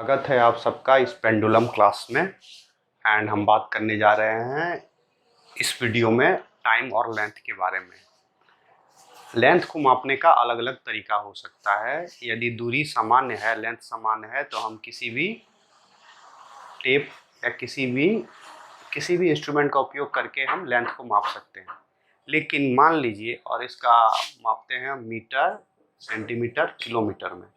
स्वागत है आप सबका इस पेंडुलम क्लास में। एंड हम बात करने जा रहे हैं इस वीडियो में टाइम और लेंथ के बारे में। लेंथ को मापने का अलग अलग तरीका हो सकता है। यदि दूरी सामान्य है, लेंथ सामान्य है, तो हम किसी भी टेप या किसी भी इंस्ट्रूमेंट का उपयोग करके हम लेंथ को माप सकते हैं। लेकिन मान लीजिए, और इसका मापते हैं मीटर, सेंटीमीटर, किलोमीटर में।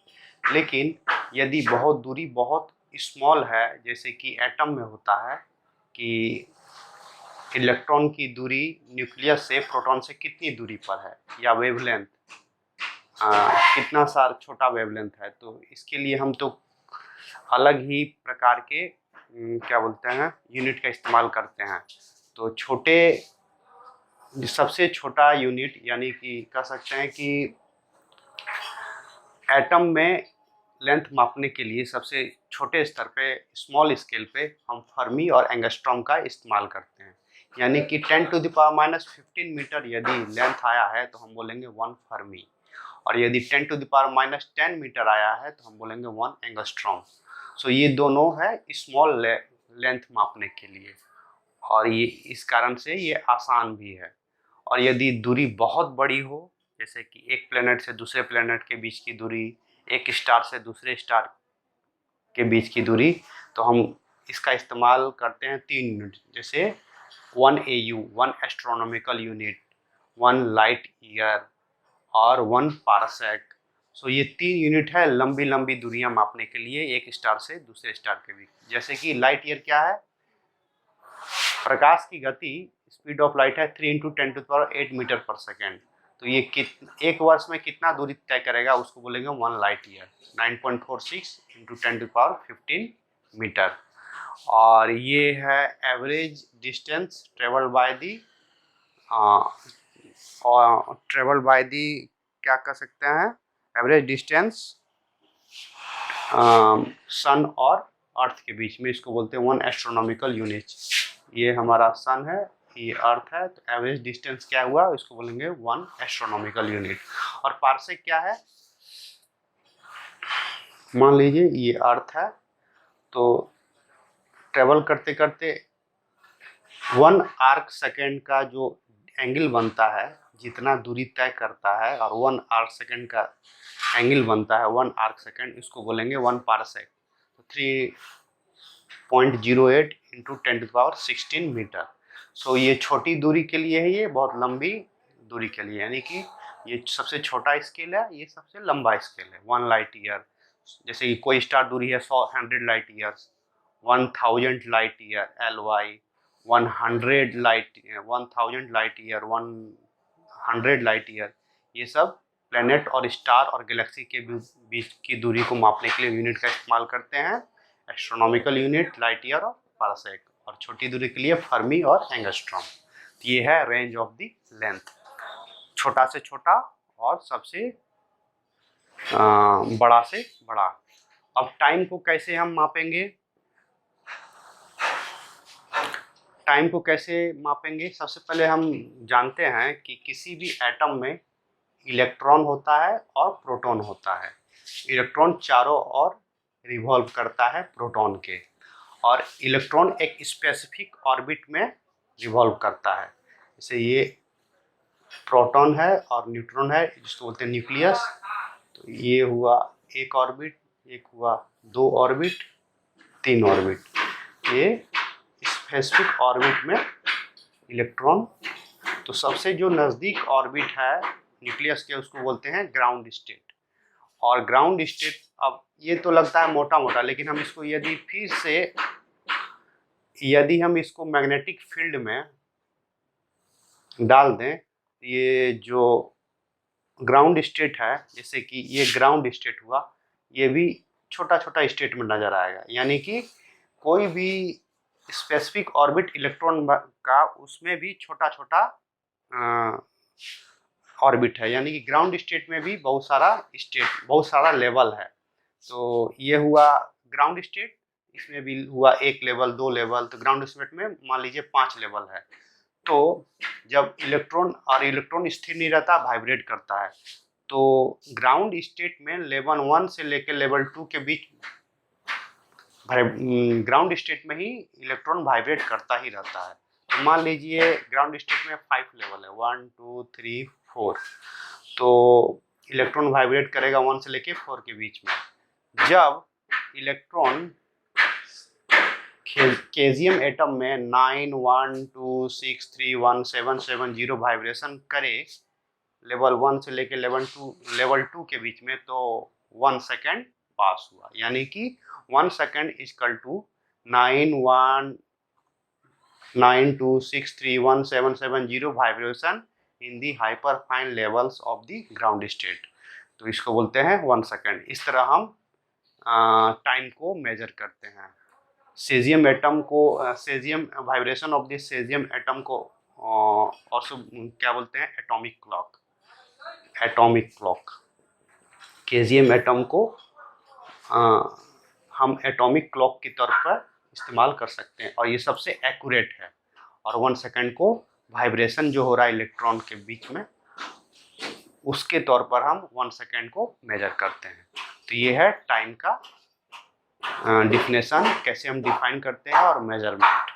लेकिन यदि बहुत दूरी बहुत स्मॉल है, जैसे कि एटम में होता है कि इलेक्ट्रॉन की दूरी न्यूक्लियस से प्रोटॉन से कितनी दूरी पर है, या वेवलेंथ कितना सारा छोटा वेवलेंथ है, तो इसके लिए हम तो अलग ही प्रकार के क्या बोलते हैं यूनिट का इस्तेमाल करते हैं। तो सबसे छोटा यूनिट, यानी कि कह सकते हैं कि एटम में लेंथ मापने के लिए सबसे छोटे स्तर पे, स्मॉल स्केल पे, हम फर्मी और एंगस्ट्रॉम का इस्तेमाल करते हैं। यानी कि 10⁻⁻15 मीटर यदि लेंथ आया है तो हम बोलेंगे 1 फर्मी, और यदि 10⁻10 मीटर आया है तो हम बोलेंगे 1 एंगस्ट्रॉम। सो ये दोनों है स्मॉल लेंथ मापने के लिए, और ये इस कारण से ये आसान भी है। और यदि दूरी बहुत बड़ी हो, जैसे कि एक प्लेनेट से दूसरे प्लेनेट के बीच की दूरी, एक स्टार से दूसरे स्टार के बीच की दूरी, तो हम इसका इस्तेमाल करते हैं 3 यूनिट, जैसे 1 AU 1 astronomical unit, 1 light year और 1 पारसेक। सो ये 3 यूनिट है लंबी लंबी दूरियां मापने के लिए एक स्टार से दूसरे स्टार के बीच। जैसे कि लाइट ईयर क्या है? प्रकाश की गति, स्पीड ऑफ लाइट है 3 × 10⁸ मीटर पर सेकेंड। तो ये एक वर्ष में कितना दूरी तय करेगा, उसको बोलेंगे 1 लाइट ईयर, 9.46 × 10⁻15 मीटर। और ये है average distance travel by the क्या कह सकते हैं, एवरेज डिस्टेंस सन और अर्थ के बीच में, इसको बोलते हैं 1 एस्ट्रोनॉमिकल यूनिट। ये हमारा सन है, ये अर्थ है, तो एवरेज डिस्टेंस क्या हुआ, इसको बोलेंगे 1 एस्ट्रोनॉमिकल यूनिट। और पारसेक क्या है? मान लीजिए ये अर्थ है, तो ट्रेवल करते करते 1 आर्क सेकेंड का जो एंगल बनता है, जितना दूरी तय करता है, और 1 आर्क सेकेंड का एंगल बनता है 1 आर्क सेकेंड, इसको बोलेंगे 1 पारसेक। तो 3.08 × 10⁻16 मीटर। सो ये छोटी दूरी के लिए है, ये बहुत लंबी दूरी के लिए, यानी कि ये सबसे छोटा स्केल है, ये सबसे लंबा स्केल है 1 लाइट ईयर। जैसे कि कोई स्टार दूरी है 100 light years, 1000 light year LY, 1000 light year, 100 light year. ये सब प्लेनेट और स्टार और गैलेक्सी के बीच की दूरी को मापने के लिए यूनिट का इस्तेमाल करते हैं, एस्ट्रोनॉमिकल यूनिट, लाइट ईयर और पारसेक। और छोटी दूरी के लिए फर्मी और एंगस्ट्रॉम। तो ये है रेंज ऑफ द लेंथ, छोटा से छोटा और सबसे बड़ा से बड़ा। अब टाइम को कैसे हम मापेंगे? टाइम को कैसे मापेंगे? सबसे पहले हम जानते हैं कि किसी भी एटम में इलेक्ट्रॉन होता है और प्रोटॉन होता है। इलेक्ट्रॉन चारों ओर रिवॉल्व करता है प्रोटॉन के, और इलेक्ट्रॉन एक स्पेसिफिक ऑर्बिट में रिवॉल्व करता है। जैसे ये प्रोटॉन है और न्यूट्रॉन है, जिसको बोलते हैं न्यूक्लियस। तो ये हुआ एक ऑर्बिट, एक हुआ 2 ऑर्बिट, 3 ऑर्बिट। ये स्पेसिफिक ऑर्बिट में इलेक्ट्रॉन। तो सबसे जो नज़दीक ऑर्बिट है न्यूक्लियस के, उसको बोलते हैं ग्राउंड स्टेट। और ग्राउंड स्टेट, अब ये तो लगता है मोटा मोटा, लेकिन हम इसको यदि हम इसको मैग्नेटिक फील्ड में डाल दें, ये जो ग्राउंड स्टेट है, जैसे कि ये ग्राउंड स्टेट हुआ, ये भी छोटा छोटा स्टेट में नजर आएगा। यानी कि कोई भी स्पेसिफिक ऑर्बिट इलेक्ट्रॉन का, उसमें भी छोटा छोटा ऑर्बिट है। यानी कि ग्राउंड स्टेट में भी बहुत सारा लेवल है। तो ये हुआ ग्राउंड स्टेट, इसमें भी हुआ 1 लेवल, 2 लेवल। तो ग्राउंड स्टेट में मान लीजिए 5 लेवल है। तो जब इलेक्ट्रॉन स्थिर नहीं रहता, वाइब्रेट करता है, तो ग्राउंड स्टेट में लेवल 1 से लेकर लेवल 2 के बीच ग्राउंड स्टेट में ही इलेक्ट्रॉन वाइब्रेट करता ही रहता है। तो मान लीजिए ग्राउंड स्टेट में 5 लेवल है, 1 2 3 4, तो इलेक्ट्रॉन वाइब्रेट करेगा 1 से लेके 4 के बीच में। जब इलेक्ट्रॉन केजियम एटम में 9 1 2 6 3 1 7 7 0 वाइब्रेशन करे लेवल 1 से लेके लेवल 2 के बीच में, तो 1 सेकेंड पास हुआ, यानी कि 1 second equal to 9 2 6 3 1 7 7 0 vibration in the hyperfine levels of the ground state. तो इसको बोलते हैं 1 सेकेंड। इस तरह हम टाइम को मेजर करते हैं। सेजियम एटम को caesium vibration of the caesium atom को और क्या बोलते हैं, atomic clock. Atomic clock caesium atom को हम एटॉमिक क्लॉक के तौर पर इस्तेमाल कर सकते हैं और ये सबसे एक्यूरेट है। और 1 सेकेंड को वाइब्रेशन जो हो रहा है इलेक्ट्रॉन के बीच में, उसके तौर पर हम 1 सेकेंड को मेजर करते हैं। तो ये है टाइम का डिफिनेशन, कैसे हम डिफाइन करते हैं और मेजरमेंट।